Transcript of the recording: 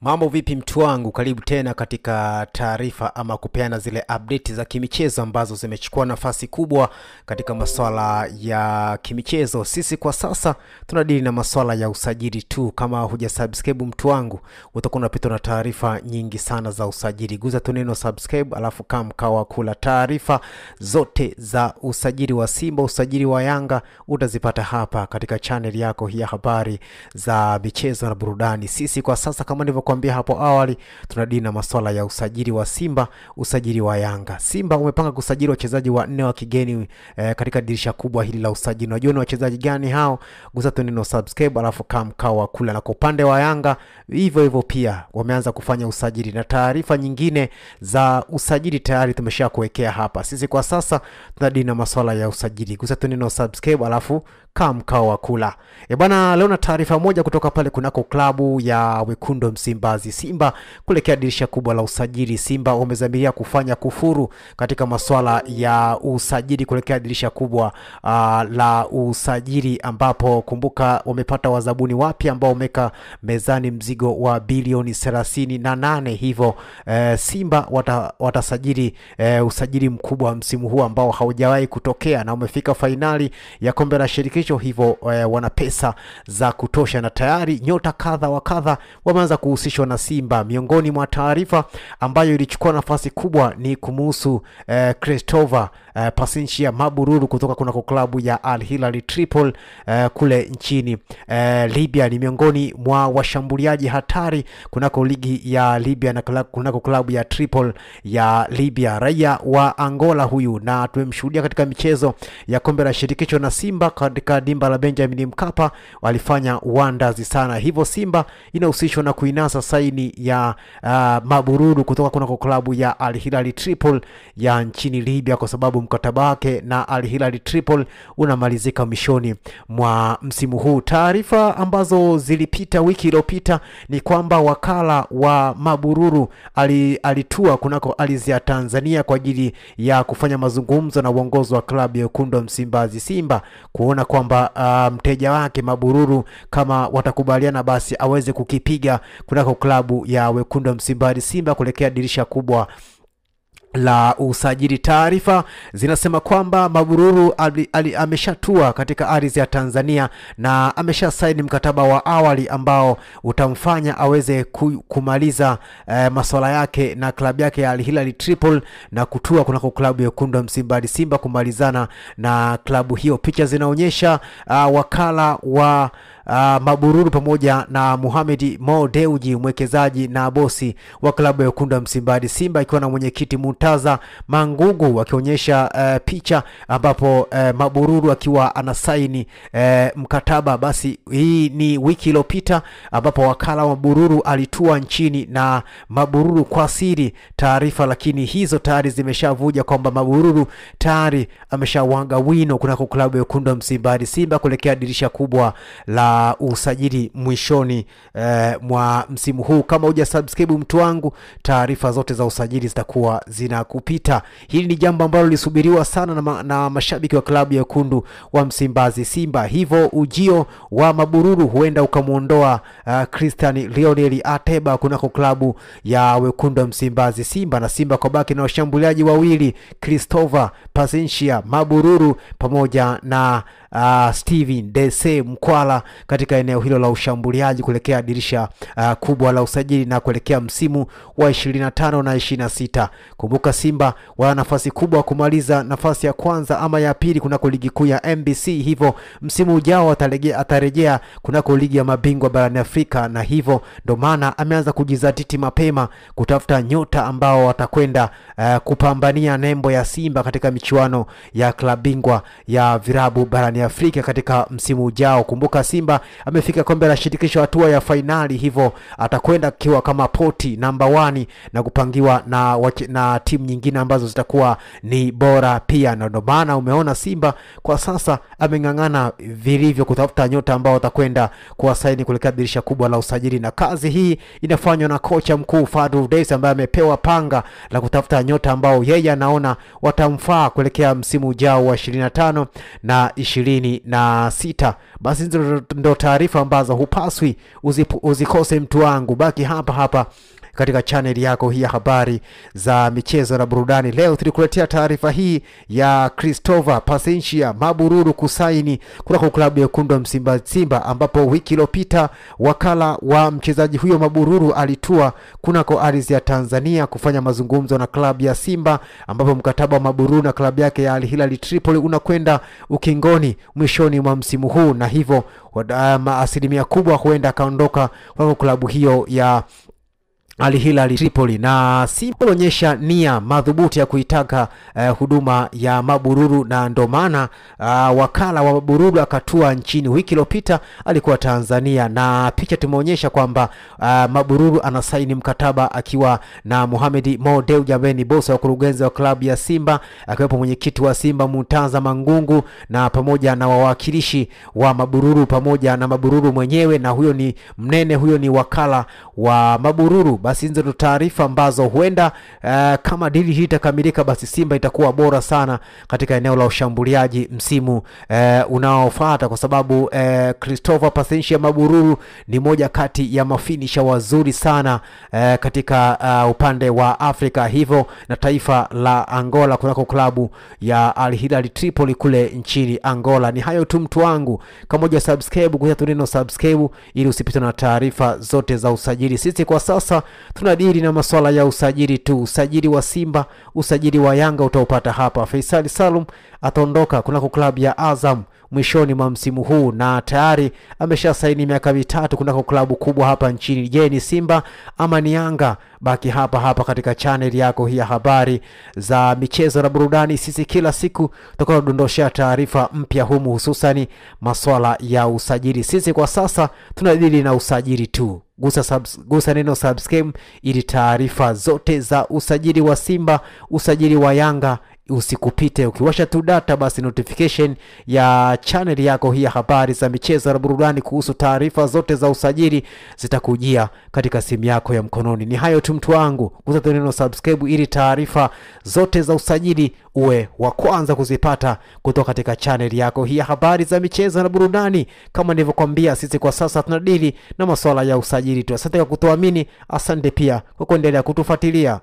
Mambo vipi mtu wangu, karibu tena katika taarifa ama kupeana zile update za kimichezo ambazo zimechukua nafasi kubwa katika masuala ya kimichezo. Sisi kwa sasa tunadili na masuala ya usajili tu. Kama hujasubscribe mtu wangu, utakuwa unapitwa na taarifa nyingi sana za usajili. Guza tu neno subscribe alafu kawa kula taarifa zote za usajili wa Simba, usajili wa Yanga utazipata hapa katika channel yako ya habari za michezo na burudani. Sisi kwa sasa kama nilivyokuambia hapo awali tunadili na masuala ya usajili wa Simba, usajili wa Yanga. Simba umepanga kusajili wachezaji wanne wa kigeni katika dirisha kubwa hili la usajili. Unajua ni wachezaji gani hao? Guza tu neno subscribe alafu kawa kula. Na kwa upande wa Yanga hivyo pia wameanza kufanya usajili, na taarifa nyingine za usajili tayari tumeshakuwekea hapa. Sisi kwa sasa tunadili na masuala ya usajili. Guza tu neno subscribe alafu kawa kula. Bwana, leo na taarifa moja kutoka pale kunako klabu ya Wekundu Msimbazi Simba kuelekea dirisha kubwa la usajili. Simba wamezamiria kufanya kufuru katika masuala ya usajili kuelekea dirisha kubwa la usajili, ambapo kumbuka wamepata wazabuni wapya ambao wameka mezani mzigo wa bilioni 38. Hivyo Simba watasajili usajili mkubwa msimu huu ambao haujawahi kutokea, na umefika finali ya kombe la shirikisho. Hivyo wana pesa za kutosha, na tayari nyota kadha wa kadha wameanza kuhusishwa na Simba. Miongoni mwa taarifa ambayo ilichukua nafasi kubwa ni kumuhusu Christopher Pashinsia Mabururu kutoka kunako klabu ya Al Hilal Tripoli kule nchini Libya. Ni miongoni mwa washambuliaji hatari kunako ligi ya Libya na kunako klabu ya Tripoli ya Libya. Raia wa Angola huyu, na tumemshuhudia katika michezo ya kombe la shirikisho na Simba katika dimba la Benjamin Mkapa walifanya wonders sana. Hivyo Simba inahusishwa na kuinasa saini ya Mabururu kutoka kunako klabu ya Al Hilal Tripoli ya nchini Libya, kwa sababu mkataba wake na Al Hilal Tripoli unamalizika mwishoni mwa msimu huu. Taarifa ambazo zilipita wiki iliyopita ni kwamba wakala wa Mabururu alitua kunako ardhi ya Tanzania kwa ajili ya kufanya mazungumzo na uongozi wa klabu ya Wekundu Msimbazi Simba, kuona kwamba mteja wake Mabururu kama watakubaliana basi aweze kukipiga kunako klabu ya Wekundu Msimbazi Simba kuelekea dirisha kubwa la usajili. Taarifa zinasema kwamba Mabururu ameshatua katika ardhi ya Tanzania na amesha saini mkataba wa awali ambao utamfanya aweze kumaliza masuala yake na klabu yake ya Al Hilal Tripoli na kutua kunako klabu ya Wekundu Msimbazi Simba kumalizana na klabu hiyo. Picha zinaonyesha wakala wa Mabururu pamoja na Mohamed Mo Dewji, mwekezaji na bosi wa klabu ya Wekundu Msimbazi Simba, ikiwa na mwenyekiti Muntaza Mangungu, wakionyesha picha ambapo Mabururu akiwa anasaini mkataba. Basi hii ni wiki iliyopita ambapo wakala wa Mabururu alitua nchini na Mabururu kwa siri taarifa, lakini hizo tayari zimeshavuja kwamba Mabururu tayari ameshawanga wino kunako klabu ya Wekundu Msimbazi Simba kuelekea dirisha kubwa la usajili mwishoni mwa msimu huu. Kama hujasubscribe mtu wangu, taarifa zote za usajili zitakuwa zinakupita. Hili ni jambo ambalo lisubiriwa sana na mashabiki wa klabu ya Wekundu wa Msimbazi Simba. Hivyo ujio wa Mabururu huenda ukamuondoa Christian Lionel Ateba kunako klabu ya Wekundu wa Msimbazi Simba, na Simba kwa baki na washambuliaji wawili, Christopher Pashinsia Mabururu pamoja na Steven Dese Mkwala katika eneo hilo la ushambuliaji kuelekea dirisha kubwa la usajili na kuelekea msimu wa 25 na 26. Kumbuka Simba wana nafasi kubwa kumaliza nafasi ya kwanza ama ya pili kunako ligi kuu ya MBC. Hivyo msimu ujao atarejea kunako ligi ya mabingwa barani Afrika, na hivyo ndo maana ameanza kujizatiti mapema kutafuta nyota ambao watakwenda kupambania nembo ya Simba katika michuano ya klabu bingwa ya virabu barani Afrika katika msimu ujao. Kumbuka Simba amefika kombe la shirikisho hatua ya finali, hivyo atakwenda kiwa kama poti number 1 na kupangiwa na timu nyingine ambazo zitakuwa ni bora pia. Na ndio maana umeona Simba kwa sasa amengangana vilivyo kutafuta nyota ambao watakwenda kuwasaini kuelekea dirisha kubwa la usajili, na kazi hii inafanywa na kocha mkuu Fadlu Davis ambaye amepewa panga la kutafuta nyota ambao yeye anaona watamfaa kuelekea msimu ujao wa 25 na 26. 2026. Basi ndo taarifa ambazo hupaswi uzikose mtu wangu. Baki hapa hapa katika channel yako hii ya habari za michezo na burudani. Leo tulikuletea taarifa hii ya Christopher Pasensha Mabururu kusaini kunako klabu ya Wekundu wa Simba, ambapo wiki iliyopita wakala wa mchezaji huyo Mabururu alitua kunako ardhi ya Tanzania kufanya mazungumzo na klabu ya Simba, ambapo mkataba wa Mabururu na klabu yake ya Al Hilal Tripoli unakwenda ukingoni mwishoni mwa msimu huu, na hivyo asilimia kubwa huenda akaondoka kwa klabu hiyo ya Al Hilal Tripoli, na Simba ilionyesha nia madhubuti ya kuitaka huduma ya Mabururu, na ndo maana wakala wa Mabururu akatua nchini. Wiki iliyopita alikuwa Tanzania, na picha tumeonyesha kwamba Mabururu anasaini mkataba akiwa na Mohamed Mo Dewji ambaye ni bosi wa kurugenzi wa klabu ya Simba, akiwepo mwenyekiti wa Simba Murtaza Mangungu na pamoja na wawakilishi wa Mabururu pamoja na Mabururu mwenyewe, na huyo ni mnene, huyo ni wakala wa Mabururu. Basi hizo ndo taarifa ambazo huenda kama dili hii itakamilika, basi Simba itakuwa bora sana katika eneo la ushambuliaji msimu unaofuata, kwa sababu Christopher Pasensha Mabururu ni moja kati ya mafinisha wazuri sana katika upande wa Afrika, hivyo na taifa la Angola kunako klabu ya Al Hilal Tripoli kule nchini Angola. Ni hayo tu mtu wangu, kama moja subscribe kuja tuneno subscribe ili usipitwe na taarifa zote za usajili. Sisi kwa sasa tunadili na masuala ya usajili tu. Usajili wa Simba, usajili wa Yanga utaupata hapa. Faisal Salum ataondoka kunako klabu ya Azam mwishoni mwa msimu huu, na tayari ameshasaini miaka 3 kunako klabu kubwa hapa nchini. Je, ni Simba ama ni Yanga? Baki hapa hapa katika channel yako hii ya habari za michezo na burudani. Sisi kila siku tutakuwa tunadondoshia taarifa mpya humu, hususani masuala ya usajili. Sisi kwa sasa tunadili na usajili tu. Gusa neno subscribe ili taarifa zote za usajili wa Simba, usajili wa Yanga usikupite. Ukiwasha tu data, basi notification ya channel yako hii ya habari za michezo na burudani kuhusu taarifa zote za usajili zitakujia katika simu yako ya mkononi. Ni hayo tu mtu wangu, gusa tu neno subscribe ili taarifa zote za usajili uwe wa kwanza kuzipata kutoka katika channel yako hii ya habari za michezo na burudani. Kama nilivyokuambia, sisi kwa sasa tunadili na masuala ya usajili tu. Asante kwa kutuamini, asante pia kwa kuendelea kutufuatilia.